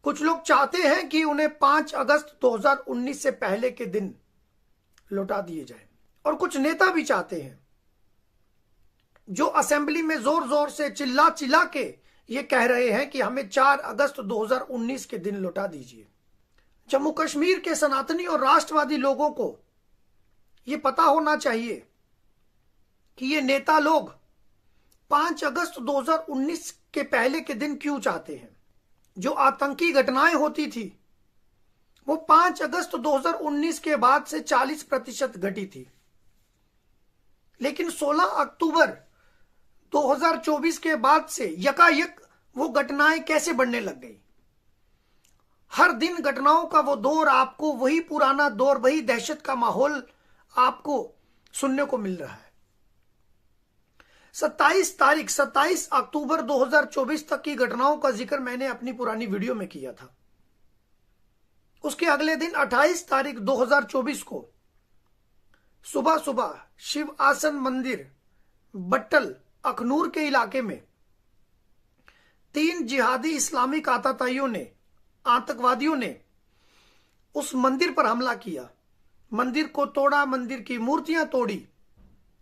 कुछ लोग चाहते हैं कि उन्हें 5 अगस्त 2019 से पहले के दिन लौटा दिए जाए, और कुछ नेता भी चाहते हैं जो असेंबली में जोर जोर से चिल्ला चिल्ला के ये कह रहे हैं कि हमें 4 अगस्त 2019 के दिन लौटा दीजिए। जम्मू कश्मीर के सनातनी और राष्ट्रवादी लोगों को ये पता होना चाहिए कि ये नेता लोग 5 अगस्त 2019 के पहले के दिन क्यों चाहते हैं। जो आतंकी घटनाएं होती थी वो 5 अगस्त 2019 के बाद से 40% घटी थी, लेकिन 16 अक्टूबर 2024 के बाद से यकायक वो घटनाएं कैसे बढ़ने लग गई। हर दिन घटनाओं का वो दौर, आपको वही पुराना दौर, वही दहशत का माहौल आपको सुनने को मिल रहा है। 27 अक्टूबर 2024 तक की घटनाओं का जिक्र मैंने अपनी पुरानी वीडियो में किया था। उसके अगले दिन 28 तारीख 2024 को सुबह सुबह शिव आसन मंदिर बट्टल अखनूर के इलाके में 3 जिहादी इस्लामिक आतंकवादियों ने उस मंदिर पर हमला किया, मंदिर को तोड़ा, मंदिर की मूर्तियां तोड़ी,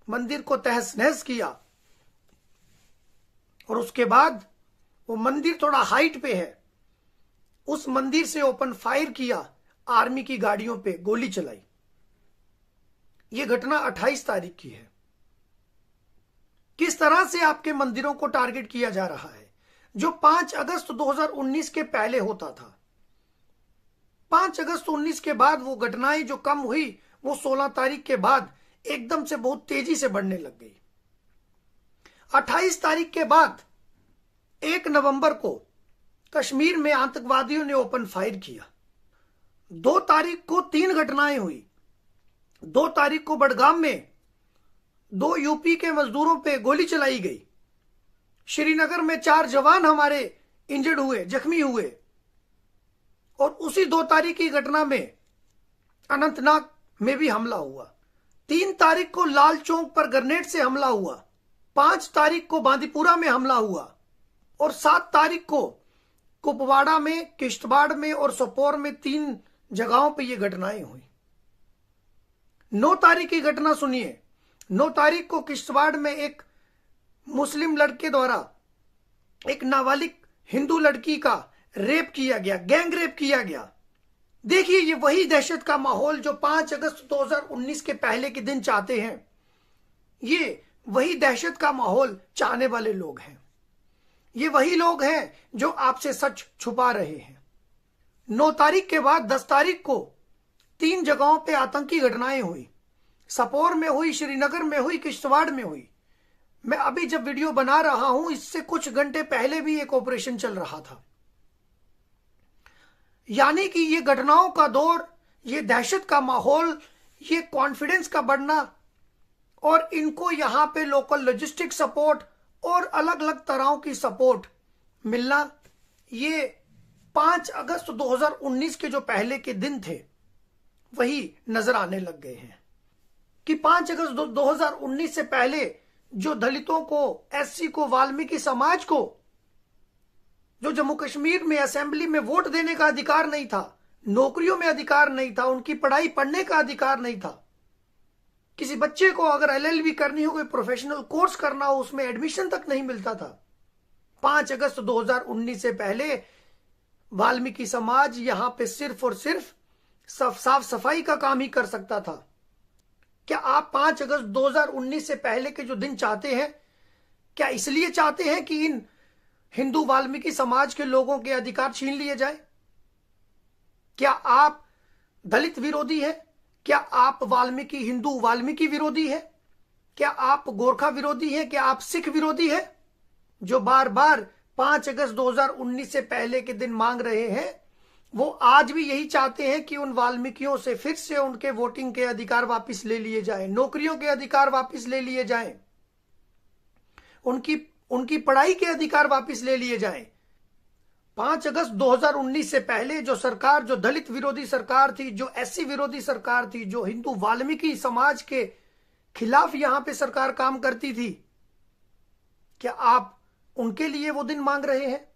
मंदिर को तहस नहस किया, और उसके बाद वो मंदिर थोड़ा हाइट पे है, उस मंदिर से ओपन फायर किया, आर्मी की गाड़ियों पे गोली चलाई। ये घटना 28 तारीख की है। किस तरह से आपके मंदिरों को टारगेट किया जा रहा है, जो 5 अगस्त 2019 के पहले होता था। 5 अगस्त 19 के बाद वो घटनाएं जो कम हुई वो 16 तारीख के बाद एकदम से बहुत तेजी से बढ़ने लग गई। 28 तारीख के बाद 1 नवंबर को कश्मीर में आतंकवादियों ने ओपन फायर किया। 2 तारीख को 3 घटनाएं हुई। 2 तारीख को बडगाम में 2 यूपी के मजदूरों पे गोली चलाई गई। श्रीनगर में 4 जवान हमारे इंजर्ड हुए, जख्मी हुए। और उसी 2 तारीख की घटना में अनंतनाग में भी हमला हुआ। 3 तारीख को लाल चौक पर ग्रेनेड से हमला हुआ। 5 तारीख को बांदीपुरा में हमला हुआ, और 7 तारीख को कुपवाड़ा में, किश्तवाड़ में और सोपोर में 3 जगहों पर यह घटनाएं हुई। 9 तारीख की घटना सुनिए। 9 तारीख को किश्तवाड़ में एक मुस्लिम लड़के द्वारा एक नाबालिग हिंदू लड़की का रेप किया गया, गैंग रेप किया गया। देखिए, ये वही दहशत का माहौल जो 5 अगस्त 2019 के पहले के दिन चाहते हैं। ये वही दहशत का माहौल चाहने वाले लोग हैं। ये वही लोग हैं जो आपसे सच छुपा रहे हैं। 9 तारीख के बाद 10 तारीख को 3 जगहों पे आतंकी घटनाएं हुई। सोपोर में हुई, श्रीनगर में हुई, किश्तवाड़ में हुई। मैं अभी जब वीडियो बना रहा हूं, इससे कुछ घंटे पहले भी एक ऑपरेशन चल रहा था। यानी कि ये घटनाओं का दौर, ये दहशत का माहौल, ये कॉन्फिडेंस का बढ़ना, और इनको यहां पे लोकल लॉजिस्टिक सपोर्ट और अलग अलग तरह की सपोर्ट मिलना, ये 5 अगस्त 2019 के जो पहले के दिन थे वही नजर आने लग गए हैं। कि 5 अगस्त 2019 से पहले जो दलितों को, एससी को, वाल्मीकि समाज को, जो जम्मू कश्मीर में असेंबली में वोट देने का अधिकार नहीं था, नौकरियों में अधिकार नहीं था, उनकी पढ़ाई पढ़ने का अधिकार नहीं था, किसी बच्चे को अगर एलएलबी करनी हो, कोई प्रोफेशनल कोर्स करना हो, उसमें एडमिशन तक नहीं मिलता था। 5 अगस्त 2019 से पहले वाल्मीकि समाज यहां पे सिर्फ और सिर्फ साफ सफाई का काम ही कर सकता था। क्या आप 5 अगस्त 2019 से पहले के जो दिन चाहते हैं, क्या इसलिए चाहते हैं कि इन हिंदू वाल्मीकि समाज के लोगों के अधिकार छीन लिए जाए? क्या आप दलित विरोधी हैं? क्या आप हिंदू वाल्मीकि विरोधी हैं? क्या आप गोरखा विरोधी हैं? क्या आप सिख विरोधी हैं? जो बार बार 5 अगस्त 2019 से पहले के दिन मांग रहे हैं, वो आज भी यही चाहते हैं कि उन वाल्मीकियों से फिर से उनके वोटिंग के अधिकार वापस ले लिए जाएं, नौकरियों के अधिकार वापस ले लिए जाएं, उनकी पढ़ाई के अधिकार वापस ले लिए जाएं। 5 अगस्त 2019 से पहले जो सरकार, जो दलित विरोधी सरकार थी, जो एससी विरोधी सरकार थी, जो हिंदू वाल्मीकि समाज के खिलाफ यहां पे सरकार काम करती थी, क्या आप उनके लिए वो दिन मांग रहे हैं?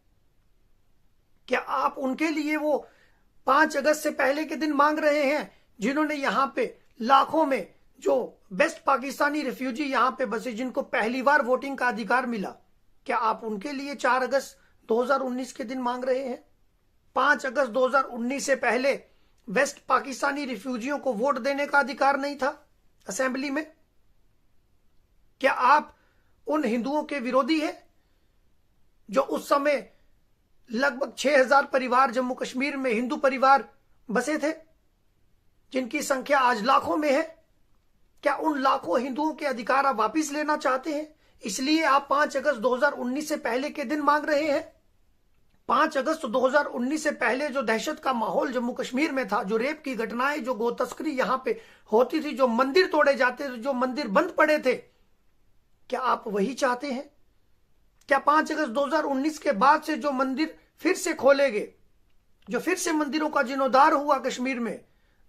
क्या आप उनके लिए वो 5 अगस्त से पहले के दिन मांग रहे हैं, जिन्होंने यहां पे लाखों में जो बेस्ट पाकिस्तानी रिफ्यूजी यहां पे बसे, जिनको पहली बार वोटिंग का अधिकार मिला, क्या आप उनके लिए 4 अगस्त 2019 के दिन मांग रहे हैं? 5 अगस्त 2019 से पहले वेस्ट पाकिस्तानी रिफ्यूजियों को वोट देने का अधिकार नहीं था असेंबली में? क्या आप उन हिंदुओं के विरोधी हैं जो उस समय लगभग 6000 परिवार जम्मू कश्मीर में हिंदू परिवार बसे थे, जिनकी संख्या आज लाखों में है? क्या उन लाखों हिंदुओं के अधिकार आप वापिस लेना चाहते हैं? इसलिए आप 5 अगस्त 2019 से पहले के दिन मांग रहे हैं? 5 अगस्त 2019 से पहले जो दहशत का माहौल जम्मू कश्मीर में था, जो रेप की घटनाएं, जो गो तस्करी यहां पे होती थी, जो मंदिर तोड़े जाते थे, जो मंदिर बंद पड़े थे, क्या आप वही चाहते हैं? क्या 5 अगस्त 2019 के बाद से जो मंदिर फिर से खोले गए, जो फिर से मंदिरों का जीर्णोद्धार हुआ कश्मीर में,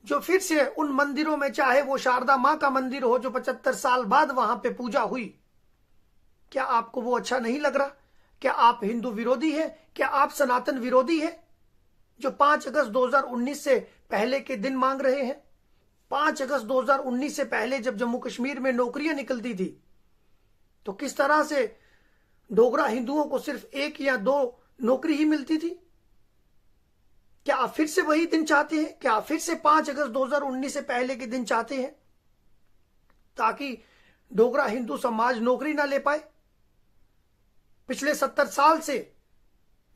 जो फिर से उन मंदिरों में, चाहे वो शारदा मां का मंदिर हो जो 75 साल बाद वहां पे पूजा हुई, क्या आपको वो अच्छा नहीं लग रहा? क्या आप हिंदू विरोधी हैं? क्या आप सनातन विरोधी हैं जो 5 अगस्त 2019 से पहले के दिन मांग रहे हैं? 5 अगस्त 2019 से पहले जब जम्मू कश्मीर में नौकरियां निकलती थी, तो किस तरह से डोगरा हिंदुओं को सिर्फ 1 या 2 नौकरी ही मिलती थी? क्या आप फिर से वही दिन चाहते हैं? क्या आप फिर से 5 अगस्त 2019 से पहले के दिन चाहते हैं ताकि डोगरा हिंदू समाज नौकरी ना ले पाए? पिछले 70 साल से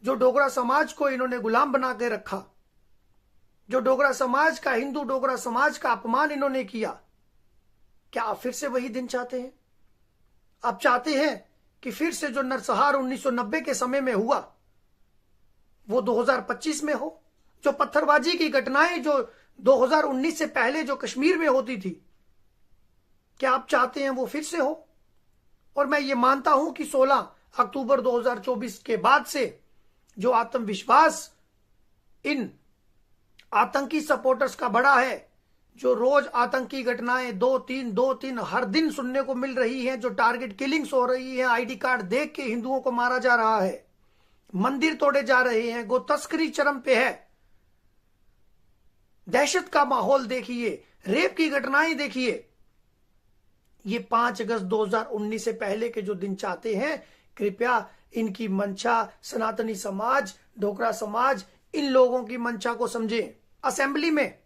जो डोगरा समाज को इन्होंने गुलाम बना के रखा, जो डोगरा समाज का, हिंदू डोगरा समाज का अपमान इन्होंने किया, क्या आप फिर से वही दिन चाहते हैं? आप चाहते हैं कि फिर से जो नरसंहार 1990 के समय में हुआ वो 2025 में हो? जो पत्थरबाजी की घटनाएं जो 2019 से पहले जो कश्मीर में होती थी, क्या आप चाहते हैं वो फिर से हो? और मैं ये मानता हूं कि 16 अक्टूबर 2024 के बाद से जो आत्मविश्वास इन आतंकी सपोर्टर्स का बढ़ा है, जो रोज आतंकी घटनाएं 2-3 हर दिन सुनने को मिल रही हैं, जो टारगेट किलिंग्स हो रही है, आईडी कार्ड देख के हिंदुओं को मारा जा रहा है, मंदिर तोड़े जा रहे हैं, गो तस्करी चरम पे है, दहशत का माहौल देखिए, रेप की घटनाएं देखिए, ये 5 अगस्त 2019 से पहले के जो दिन चाहते हैं, कृपया इनकी मंशा सनातनी समाज, डोगरा समाज, इन लोगों की मंशा को समझें। असेंबली में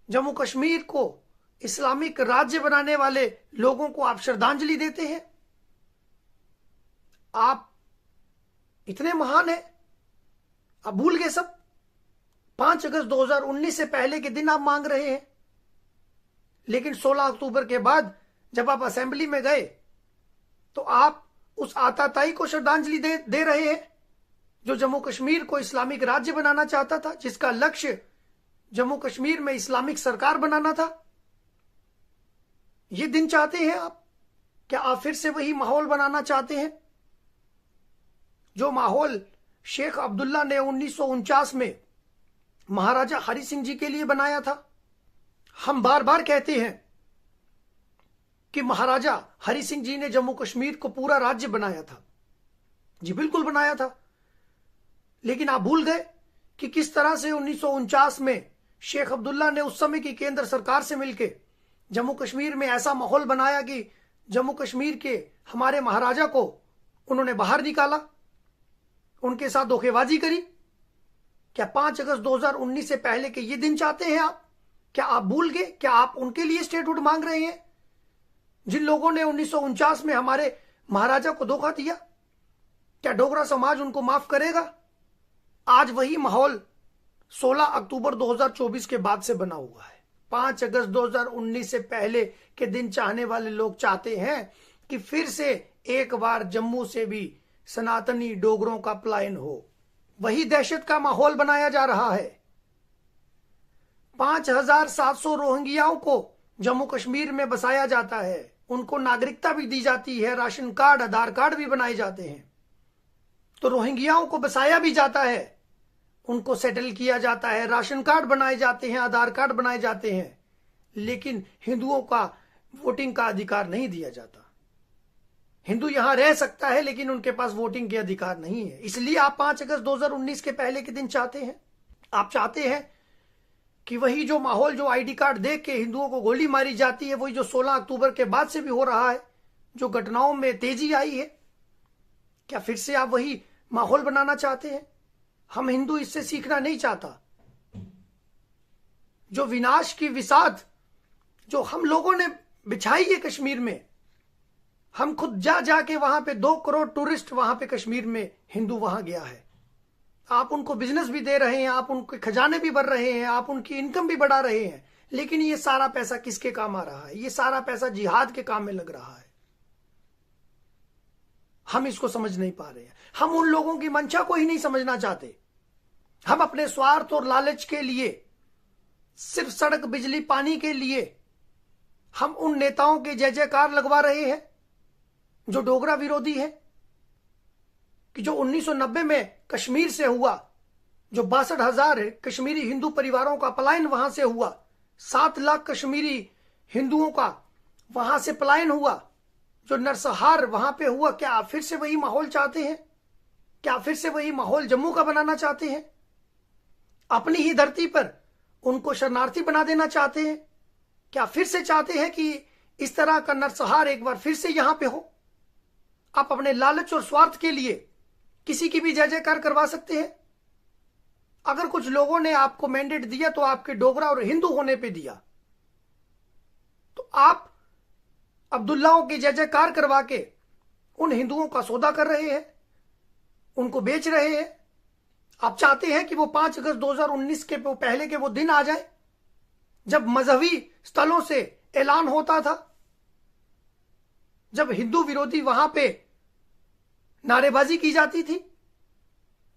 जम्मू कश्मीर को इस्लामिक राज्य बनाने वाले लोगों को आप श्रद्धांजलि देते हैं? आप इतने महान हैं, आप भूल गए सब? 5 अगस्त 2019 से पहले के दिन आप मांग रहे हैं, लेकिन 16 अक्टूबर के बाद जब आप असेंबली में गए तो आप उस आताताई को श्रद्धांजलि दे रहे हैं जो जम्मू कश्मीर को इस्लामिक राज्य बनाना चाहता था, जिसका लक्ष्य जम्मू कश्मीर में इस्लामिक सरकार बनाना था। ये दिन चाहते हैं आप? क्या आप फिर से वही माहौल बनाना चाहते हैं जो माहौल शेख अब्दुल्ला ने 1949 में महाराजा हरि सिंह जी के लिए बनाया था? हम बार बार कहते हैं कि महाराजा हरि सिंह जी ने जम्मू कश्मीर को पूरा राज्य बनाया था। जी बिल्कुल बनाया था, लेकिन आप भूल गए कि किस तरह से 1949 में शेख अब्दुल्ला ने उस समय की केंद्र सरकार से मिलकर जम्मू कश्मीर में ऐसा माहौल बनाया कि जम्मू कश्मीर के हमारे महाराजा को उन्होंने बाहर निकाला, उनके साथ धोखेबाजी करी। क्या 5 अगस्त 2019 से पहले के ये दिन चाहते हैं आप? क्या आप भूल गए? क्या आप उनके लिए स्टेटहुड मांग रहे हैं जिन लोगों ने 1949 में हमारे महाराजा को धोखा दिया? क्या डोगरा समाज उनको माफ करेगा? आज वही माहौल 16 अक्टूबर 2024 के बाद से बना हुआ है। 5 अगस्त 2019 से पहले के दिन चाहने वाले लोग चाहते हैं कि फिर से एक बार जम्मू से भी सनातनी डोगरों का पलायन हो। वही दहशत का माहौल बनाया जा रहा है। 5700 रोहिंग्याओं को जम्मू कश्मीर में बसाया जाता है, उनको नागरिकता भी दी जाती है, राशन कार्ड, आधार कार्ड भी बनाए जाते हैं। तो रोहिंग्याओं को बसाया भी जाता है, उनको सेटल किया जाता है, राशन कार्ड बनाए जाते हैं, आधार कार्ड बनाए जाते हैं, लेकिन हिंदुओं का वोटिंग का अधिकार नहीं दिया जाता। हिंदू यहां रह सकता है लेकिन उनके पास वोटिंग के अधिकार नहीं है। इसलिए आप 5 अगस्त 2019 के पहले के दिन चाहते हैं। आप चाहते हैं कि वही जो माहौल, जो आईडी कार्ड देख के हिंदुओं को गोली मारी जाती है, वही जो 16 अक्टूबर के बाद से भी हो रहा है, जो घटनाओं में तेजी आई है, क्या फिर से आप वही माहौल बनाना चाहते हैं? हम हिंदू इससे सीखना नहीं चाहता। जो विनाश की विषाद जो हम लोगों ने बिछाई है कश्मीर में, हम खुद जाके वहां पे 2 करोड़ टूरिस्ट वहां पे कश्मीर में हिंदू वहां गया है। आप उनको बिजनेस भी दे रहे हैं, आप उनके खजाने भी भर रहे हैं, आप उनकी इनकम भी बढ़ा रहे हैं, लेकिन ये सारा पैसा किसके काम आ रहा है? ये सारा पैसा जिहाद के काम में लग रहा है। हम इसको समझ नहीं पा रहे हैं। हम उन लोगों की मंशा को ही नहीं समझना चाहते। हम अपने स्वार्थ और लालच के लिए, सिर्फ सड़क, बिजली, पानी के लिए हम उन नेताओं के जय जयकार लगवा रहे हैं जो डोगरा विरोधी है। कि जो 1990 में कश्मीर से हुआ, जो 62,000 कश्मीरी हिंदू परिवारों का पलायन वहां से हुआ, 7 लाख कश्मीरी हिंदुओं का वहां से पलायन हुआ, जो नरसंहार वहां पे हुआ, क्या आप फिर से वही माहौल चाहते हैं? क्या फिर से वही माहौल जम्मू का बनाना चाहते हैं? अपनी ही धरती पर उनको शरणार्थी बना देना चाहते हैं? क्या फिर से चाहते हैं कि इस तरह का नरसंहार एक बार फिर से यहां पे हो? आप अपने लालच और स्वार्थ के लिए किसी की भी जय जयकार करवा सकते हैं। अगर कुछ लोगों ने आपको मैंडेट दिया तो आपके डोगरा और हिंदू होने पे दिया, तो आप अब्दुल्लाओं की जय जयकार करवा के उन हिंदुओं का सौदा कर रहे हैं, उनको बेच रहे हैं। आप चाहते हैं कि वो 5 अगस्त 2019 के पहले के वो दिन आ जाए जब मजहबी स्थलों से ऐलान होता था, जब हिंदू विरोधी वहां पे नारेबाजी की जाती थी,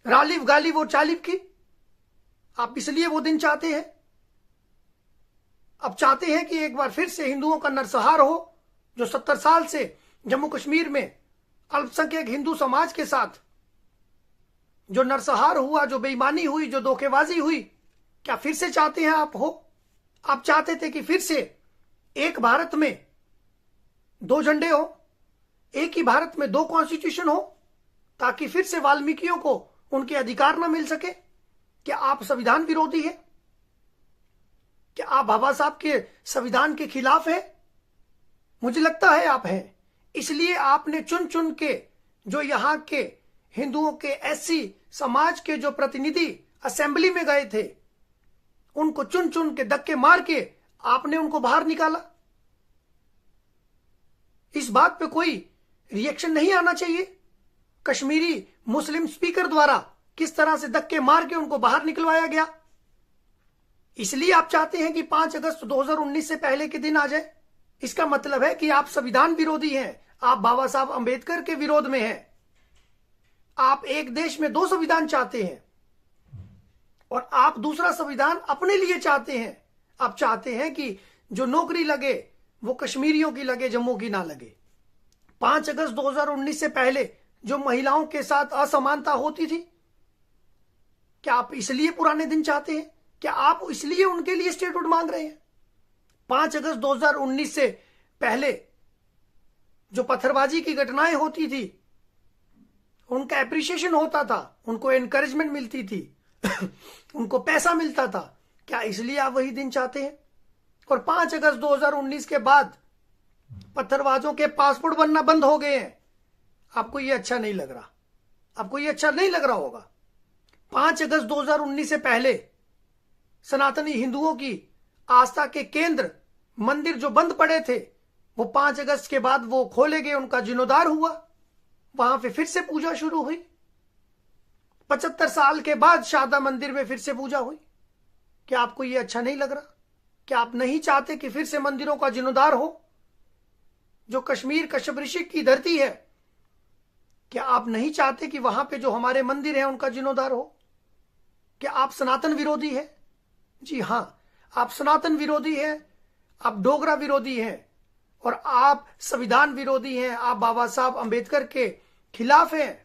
रालिब गालिब और चालिब की। आप इसलिए वो दिन चाहते हैं। अब चाहते हैं कि एक बार फिर से हिंदुओं का नरसंहार हो, जो 70 साल से जम्मू कश्मीर में अल्पसंख्यक हिंदू समाज के साथ जो नरसंहार हुआ, जो बेईमानी हुई, जो धोखेबाजी हुई, क्या फिर से चाहते हैं आप हो? आप चाहते थे कि फिर से एक भारत में 2 झंडे हो, एक ही भारत में 2 कॉन्स्टिट्यूशन हो, ताकि फिर से वाल्मीकियों को उनके अधिकार ना मिल सके? क्या आप संविधान विरोधी हैं? क्या आप बाबा साहब के संविधान के खिलाफ हैं? मुझे लगता है आप हैं। इसलिए आपने चुन चुन के जो यहां के हिंदुओं के एससी समाज के जो प्रतिनिधि असेंबली में गए थे, उनको चुन चुन के धक्के मार के आपने उनको बाहर निकाला। इस बात पे कोई रिएक्शन नहीं आना चाहिए? कश्मीरी मुस्लिम स्पीकर द्वारा किस तरह से धक्के मार के उनको बाहर निकलवाया गया। इसलिए आप चाहते हैं कि 5 अगस्त 2019 से पहले के दिन आ जाए। इसका मतलब है कि आप संविधान विरोधी हैं, आप बाबा साहब अंबेडकर के विरोध में हैं। आप एक देश में 2 संविधान चाहते हैं और आप दूसरा संविधान अपने लिए चाहते हैं। आप चाहते हैं कि जो नौकरी लगे वो कश्मीरियों की लगे, जम्मू की ना लगे। 5 अगस्त 2019 से पहले जो महिलाओं के साथ असमानता होती थी, क्या आप इसलिए पुराने दिन चाहते हैं? क्या आप इसलिए उनके लिए स्टेटहुड मांग रहे हैं? 5 अगस्त 2019 से पहले जो पत्थरबाजी की घटनाएं होती थी, उनका एप्रिसिएशन होता था, उनको एनकरेजमेंट मिलती थी उनको पैसा मिलता था। क्या इसलिए आप वही दिन चाहते हैं? और 5 अगस्त 2019 के बाद पत्थरबाजों के पासपोर्ट बनना बंद हो गए हैं। आपको ये अच्छा नहीं लग रहा? आपको ये अच्छा नहीं लग रहा होगा। 5 अगस्त 2019 से पहले सनातनी हिंदुओं की आस्था के केंद्र, मंदिर जो बंद पड़े थे, वो 5 अगस्त के बाद वो खोले गए, उनका जीर्णोद्धार हुआ, वहां पे फिर से पूजा शुरू हुई। 75 साल के बाद शारदा मंदिर में फिर से पूजा हुई। क्या आपको ये अच्छा नहीं लग रहा? क्या आप नहीं चाहते कि फिर से मंदिरों का जीर्णोद्धार हो? जो कश्मीर कश्यप ऋषि की धरती है, क्या आप नहीं चाहते कि वहां पे जो हमारे मंदिर हैं उनका जीर्णोद्धार हो? क्या आप सनातन विरोधी हैं? जी हां, आप सनातन विरोधी हैं, आप डोगरा विरोधी हैं और आप संविधान विरोधी हैं। आप बाबा साहब अंबेडकर के खिलाफ हैं।